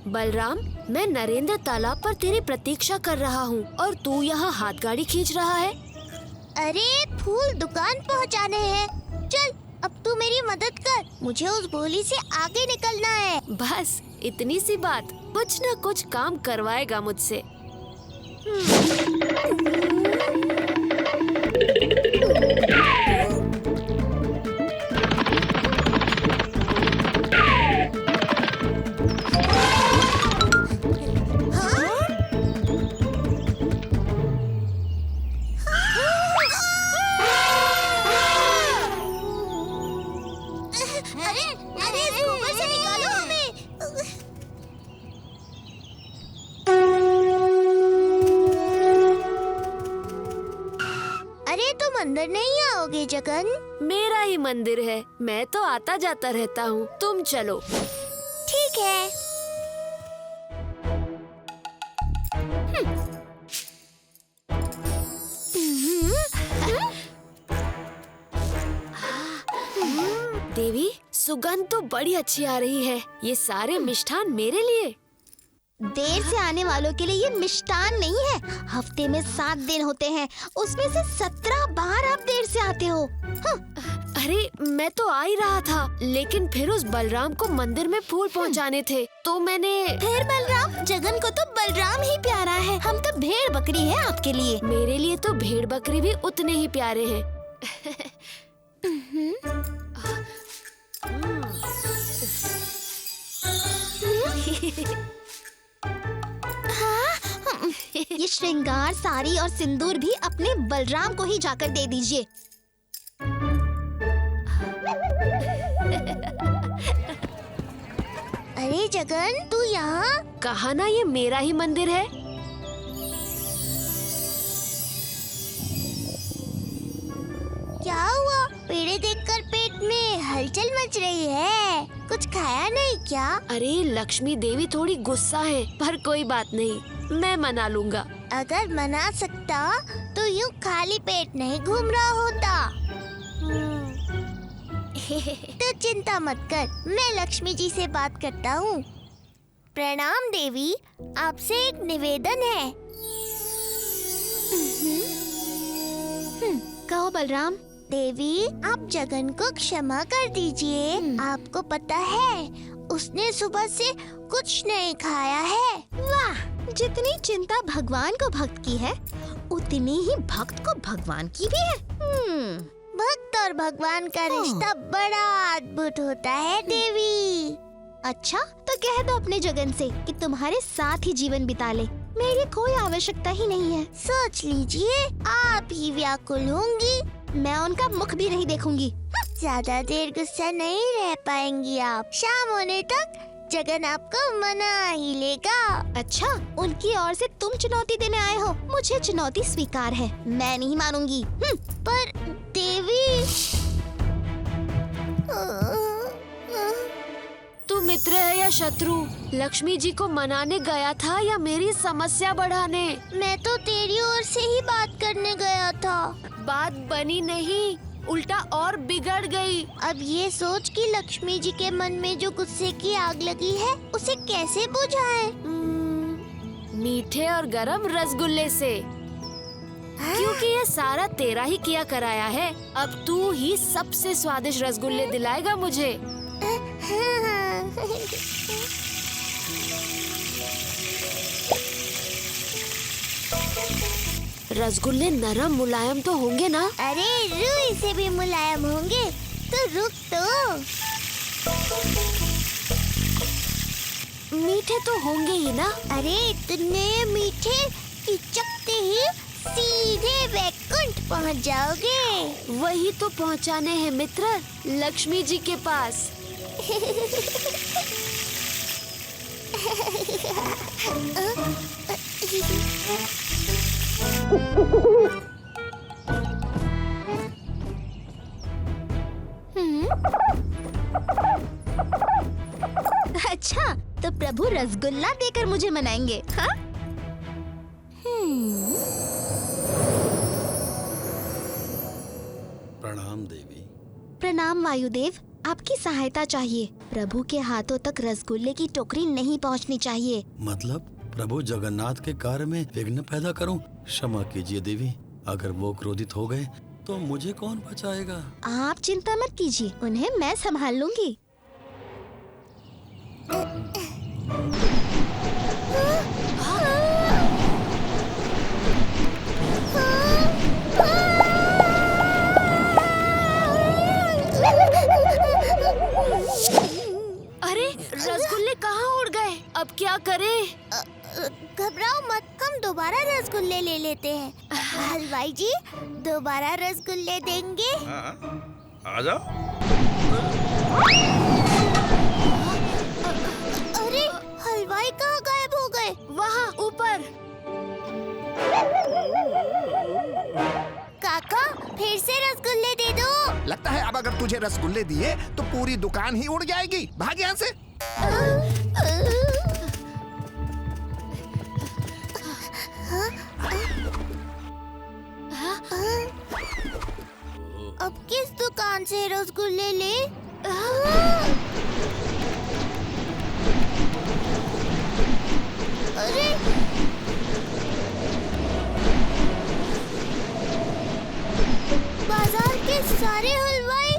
बलराम, मैं नरेंद्र तालाब पर तेरी प्रतीक्षा कर रहा हूँ और तू यहाँ हाथ गाड़ी खींच रहा है। अरे फूल दुकान पहुँचाने हैं। चल अब तू मेरी मदद कर, मुझे उस भोली से आगे निकलना है। बस इतनी सी बात, कुछ न कुछ काम करवाएगा मुझसे। अरे इसको ऊपर से निकालो हमें। अरे तुम अंदर नहीं आओगे जगन? मेरा ही मंदिर है, मैं तो आता जाता रहता हूँ, तुम चलो। ठीक है। देवी, सुगंध तो बड़ी अच्छी आ रही है। ये सारे मिष्ठान मेरे लिए। देर से आने वालों के लिए ये मिष्टान नहीं है। हफ्ते में 7 दिन होते हैं, उसमें से 17 बार आप देर से आते हो। अरे मैं तो आ ही रहा था, लेकिन फिर उस बलराम को मंदिर में फूल पहुंचाने थे, तो मैंने। फिर बलराम, जगन को तो बलराम ही प्यारा है, हम तो भेड़ बकरी है आपके लिए। मेरे लिए तो भेड़ बकरी भी उतने ही प्यारे हैं। ये श्रृंगार साड़ी और सिंदूर भी अपने बलराम को ही जाकर दे दीजिए। अरे जगन, तू यहाँ? कहा ना ये मेरा ही मंदिर है। क्या हुआ? पेड़े देखकर पेट में हलचल मच रही है। कुछ खाया नहीं क्या? अरे लक्ष्मी देवी थोड़ी गुस्सा है, पर कोई बात नहीं, मैं मना लूंगा। अगर मना सकता तो यूँ खाली पेट नहीं घूम रहा होता। तो चिंता मत कर, मैं लक्ष्मी जी से बात करता हूँ। प्रणाम देवी, आपसे एक निवेदन है। कहो बलराम। देवी, आप जगन को क्षमा कर दीजिए। आपको पता है, उसने सुबह से कुछ नहीं खाया है। वाह, जितनी चिंता भगवान को भक्त की है, उतनी ही भक्त को भगवान की भी है। भक्त और भगवान का रिश्ता बड़ा अद्भुत होता है देवी। अच्छा, तो कह दो अपने जगन से कि तुम्हारे साथ ही जीवन बिता ले। मेरी कोई आवश्यकता ही नहीं है। सोच लीजिए, आप ही व्याकुल होंगी, मैं उनका मुख भी नहीं देखूंगी। ज्यादा देर गुस्सा नहीं रह पाएंगी आप। शाम होने तक जगन आपको मना ही लेगा। अच्छा, उनकी ओर से तुम चुनौती देने आए हो? मुझे चुनौती स्वीकार है, मैं नहीं मानूंगी। पर देवी, तू मित्र है या शत्रु? लक्ष्मी जी को मनाने गया था या मेरी समस्या बढ़ाने? मैं तो तेरी ओर से ही बात करने गया था। बात बनी नहीं, उल्टा और बिगड़ गई। अब ये सोच कि लक्ष्मी जी के मन में जो गुस्से की आग लगी है, उसे कैसे बुझाएं? मीठे और गरम रसगुल्ले से। क्योंकि ये सारा तेरा ही किया कराया है, अब तू ही सबसे स्वादिष्ट रसगुल्ले दिलाएगा मुझे। रसगुल्ले नरम मुलायम तो होंगे ना? अरे रूई से भी मुलायम होंगे, तो रुक तो। मीठे तो होंगे ही ना? अरे इतने मीठे कि चखते ही सीधे वैकुंठ पहुंच जाओगे। वही तो पहुंचाने हैं मित्र, लक्ष्मी जी के पास। अच्छा, तो प्रभु रसगुल्ला देकर मुझे मनाएंगे, हाँ? प्रणाम देवी। प्रणाम वायुदेव, आपकी सहायता चाहिए। प्रभु के हाथों तक रसगुल्ले की टोकरी नहीं पहुंचनी चाहिए। मतलब प्रभु जगन्नाथ के कार्य में विघ्न पैदा करूं? क्षमा कीजिए देवी, अगर वो क्रोधित हो गए तो मुझे कौन बचाएगा? आप चिंता मत कीजिए, उन्हें मैं संभाल लूंगी। अरे रसगुल्ले कहाँ उड़ गए? अब क्या करें? घबराओ मत, हम दोबारा रसगुल्ले ले लेते हैं। हलवाई जी, दोबारा रसगुल्ले देंगे? आ जाओ। अरे हलवाई कहाँ गायब हो गए? वहाँ ऊपर। काका, फिर से रसगुल्ले दे दो। लगता है अब अगर तुझे रसगुल्ले दिए तो पूरी दुकान ही उड़ जाएगी। भाग यहाँ से। अब किस दुकान से रसगुल्ले ले? अरे बाजार के सारे हलवाई।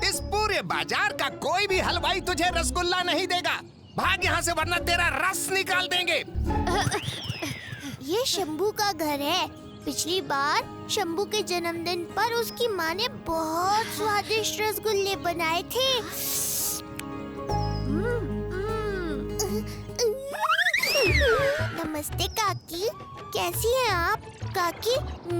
इस पूरे बाजार का कोई भी हलवाई तुझे रसगुल्ला नहीं देगा। भाग यहाँ से वरना तेरा रस निकाल देंगे। ये शंभू का घर है। पिछली बार शंभू के जन्मदिन पर उसकी माँ ने बहुत स्वादिष्ट रसगुल्ले बनाए थे। नमस्ते काकी, कैसी हैं आप? काकी,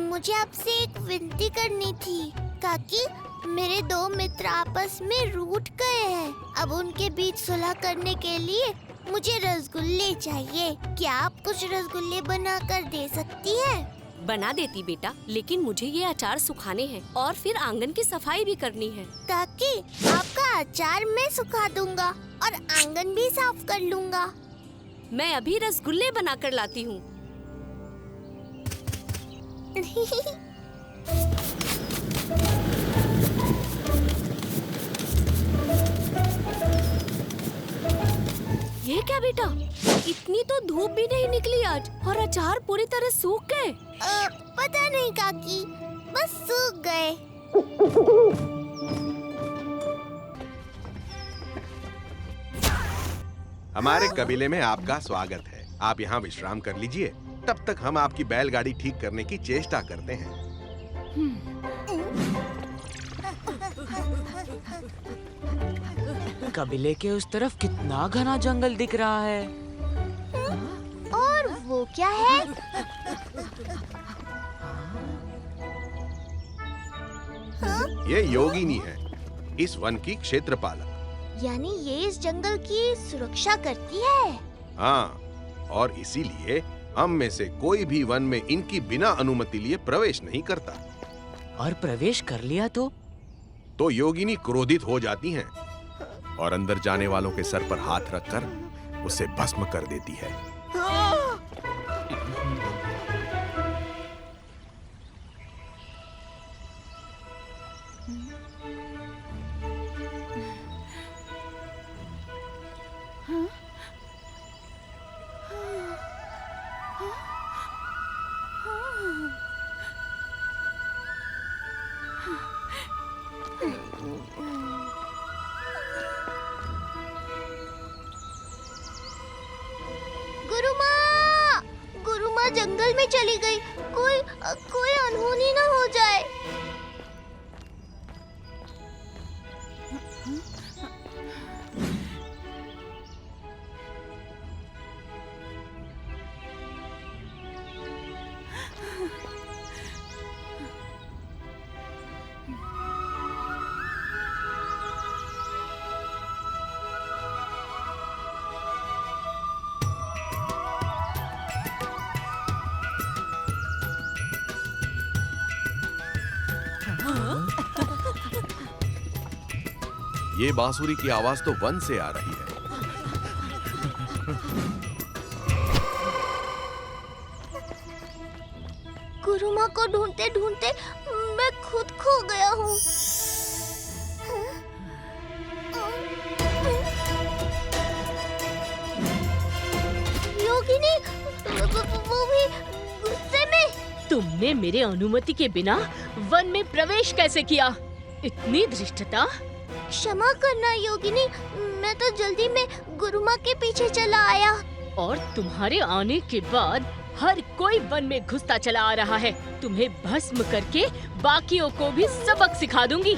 मुझे आपसे एक विनती करनी थी। काकी, मेरे दो मित्र आपस में रूठ गए हैं। अब उनके बीच सुलह करने के लिए मुझे रसगुल्ले चाहिए। क्या आप कुछ रसगुल्ले बना कर दे सकती हैं? बना देती बेटा, लेकिन मुझे ये अचार सुखाने हैं और फिर आंगन की सफाई भी करनी है। काकी, आपका अचार मैं सुखा दूंगा और आंगन भी साफ कर लूंगा। मैं अभी रसगुल्ले बना कर लाती हूँ। ये क्या बेटा, इतनी तो धूप भी नहीं निकली आज और अचार पूरी तरह सूख गए। पता नहीं काकी, बस सूख गए। हमारे कबीले में आपका स्वागत है। आप यहाँ विश्राम कर लीजिए, तब तक हम आपकी बैलगाड़ी ठीक करने की चेष्टा करते हैं। कबीले के उस तरफ कितना घना जंगल दिख रहा है। और वो क्या है? ये योगिनी है, इस वन की क्षेत्रपालक। यानी ये इस जंगल की सुरक्षा करती है। हाँ, और इसीलिए हम में से कोई भी वन में इनकी बिना अनुमति लिए प्रवेश नहीं करता। और प्रवेश कर लिया तो योगिनी क्रोधित हो जाती हैं और अंदर जाने वालों के सर पर हाथ रखकर उसे भस्म कर देती है। गुरु माँ जंगल में चली गई। कोई अनहोनी ना हो जाए। ये बांसुरी की आवाज तो वन से आ रही है। गुरु माँ को ढूंढते ढूंढते मैं खुद खो गया हूँ। तुमने मेरे अनुमति के बिना वन में प्रवेश कैसे किया? इतनी धृष्टता! क्षमा करना योगिनी, मैं तो जल्दी में गुरुमा के पीछे चला आया। और तुम्हारे आने के बाद हर कोई वन में घुसता चला आ रहा है। तुम्हें भस्म करके बाकियों को भी सबक सिखा दूंगी।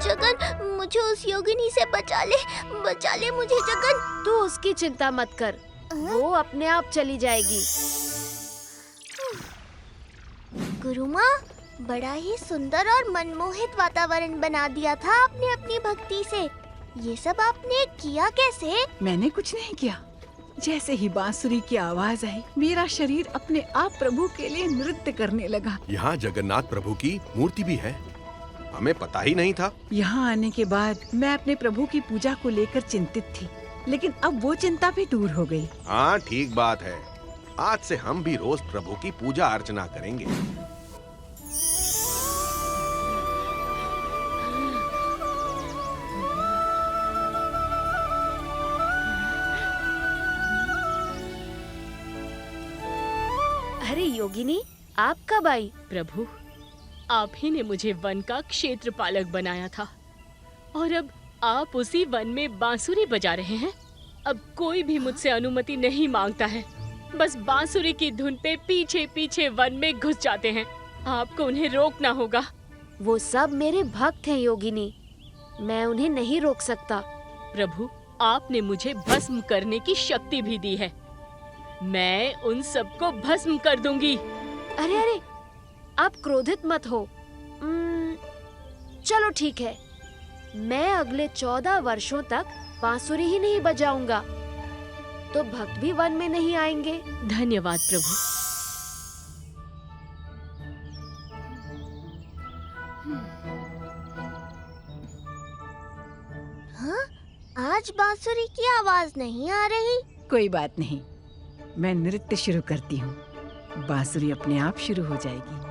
जगन, मुझे उस योगिनी से बचा ले मुझे जगन। तू उसकी चिंता मत कर, वो अपने आप चली जाएगी। गुरुमा, बड़ा ही सुंदर और मनमोहित वातावरण बना दिया था आपने अपनी भक्ति से। ये सब आपने किया कैसे? मैंने कुछ नहीं किया। जैसे ही बांसुरी की आवाज आई, मेरा शरीर अपने आप प्रभु के लिए नृत्य करने लगा। यहाँ जगन्नाथ प्रभु की मूर्ति भी है, हमें पता ही नहीं था। यहाँ आने के बाद मैं अपने प्रभु की पूजा को लेकर चिंतित थी, लेकिन अब वो चिंता भी दूर हो गई। हाँ, ठीक बात है। आज से हम भी रोज प्रभु की पूजा अर्चना करेंगे। अरे योगिनी, आप कब आई? प्रभु, आप ही ने मुझे वन का क्षेत्रपालक बनाया था और अब आप उसी वन में बांसुरी बजा रहे हैं। अब कोई भी मुझसे अनुमति नहीं मांगता है, बस बांसुरी की धुन पे पीछे पीछे वन में घुस जाते हैं। आपको उन्हें रोकना होगा। वो सब मेरे भक्त हैं योगिनी, मैं उन्हें नहीं रोक सकता। प्रभु, आपने मुझे भस्म करने की शक्ति भी दी है। मैं उन सबको भस्म कर दूंगी। अरे अरे, आप क्रोधित मत हो। चलो ठीक है, मैं अगले 14 वर्षों तक बांसुरी ही नहीं बजाऊंगा, तो भक्त भी वन में नहीं आएंगे। धन्यवाद प्रभु। हाँ, आज बांसुरी की आवाज नहीं आ रही। कोई बात नहीं, मैं नृत्य शुरू करती हूँ, बांसुरी अपने आप शुरू हो जाएगी।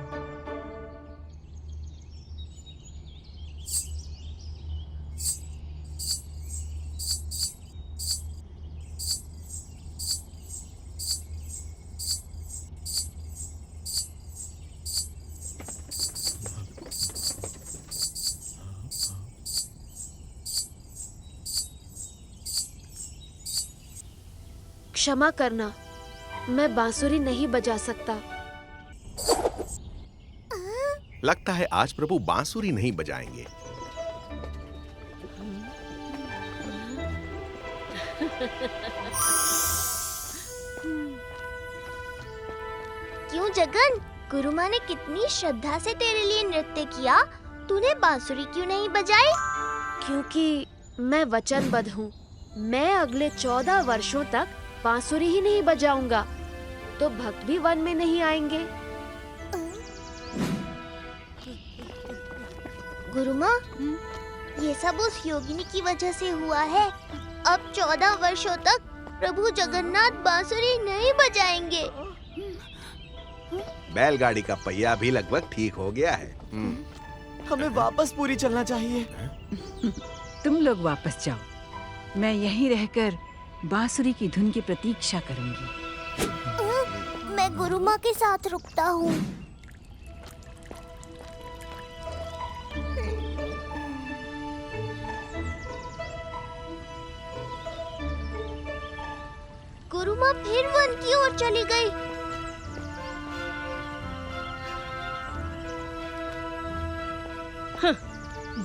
क्षमा करना, मैं बांसुरी नहीं बजा सकता। लगता है आज प्रभु बांसुरी नहीं बजाएंगे। क्यों जगन, गुरुमा ने कितनी श्रद्धा से तेरे लिए नृत्य किया, तूने बांसुरी क्यों नहीं बजाई? क्योंकि मैं वचनबद्ध हूँ, मैं अगले 14 वर्षों तक बांसुरी ही नहीं बजाऊंगा, तो भक्त भी वन में नहीं आएंगे। गुरुमा, ये सब उस योगिनी की वजह से हुआ है। अब 14 वर्षों तक प्रभु जगन्नाथ बांसुरी नहीं बजाएंगे। बैलगाड़ी का पहिया भी लगभग ठीक हो गया है। हमें वापस पूरी चलना चाहिए। तुम लोग वापस जाओ, मैं यहीं रहकर बांसुरी की धुन की प्रतीक्षा करूंगी। मैं गुरुमा के साथ रुकता हूँ। गुरुमा फिर वन की ओर चली गई।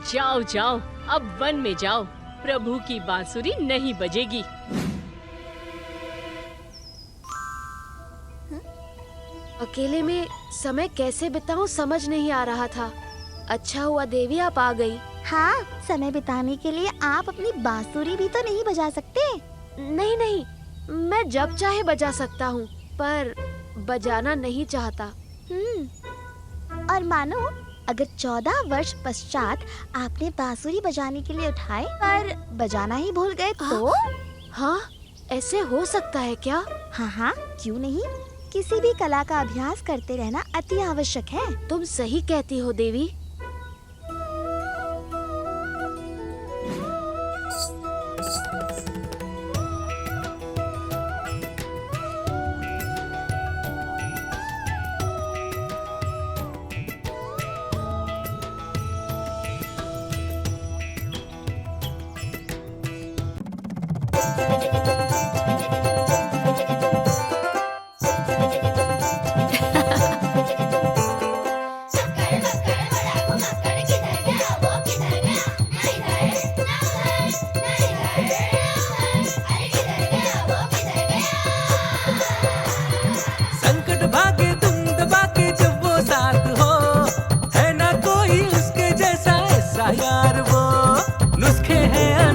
जाओ जाओ, अब वन में जाओ, प्रभु की बांसुरी नहीं बजेगी। अकेले में समय कैसे बिताऊं समझ नहीं आ रहा था। अच्छा हुआ देवी आप आ गई। हाँ, समय बिताने के लिए आप अपनी बांसुरी भी तो नहीं बजा सकते? नहीं नहीं, मैं जब चाहे बजा सकता हूँ, पर बजाना नहीं चाहता। और मानो अगर 14 वर्ष पश्चात आपने बांसुरी बजाने के लिए उठाए पर बजाना ही भूल गए तो? हाँ, ऐसे हो सकता है क्या? हाँ हाँ, क्यों नहीं। किसी भी कला का अभ्यास करते रहना अति आवश्यक है। तुम सही कहती हो देवी। संकट भागे तुम दबा के जब वो साथ हो, है ना कोई उसके जैसा ऐसा यार वो। नुस्खे हैं